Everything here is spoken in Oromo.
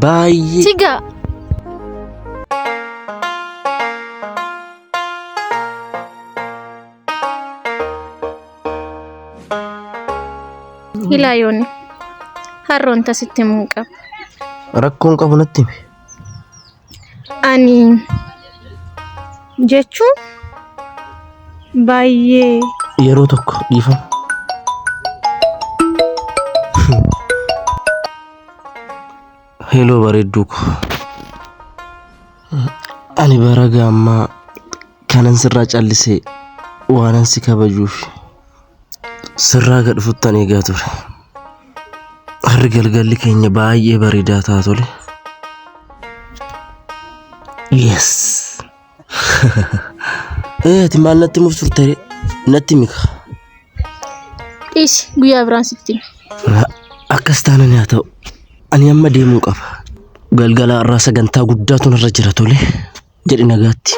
baay'ee Siga. Hilayoon harroon tasitti mun qaba. rakkoon qabu natti himi. Ani jechuun baay'ee Yeroo tokko dhiifama. Hello bareedduu ko. Ani bara gaammaa kanan sirraa callisee waanan si kabajuuf sirraa gad dhufuttan eegaa ture. Harri galgalli keenya baay'ee bareedaa ta'a tole. Yes. Ati maal natti muuf turte natti mika. Isi guyyaa biraan sitti. Akkas taanaan haa ta'u. Ani amma deemuu qaba. Galgala irraa sagantaa guddaatu narra jira tole. Jedhi nagaatti.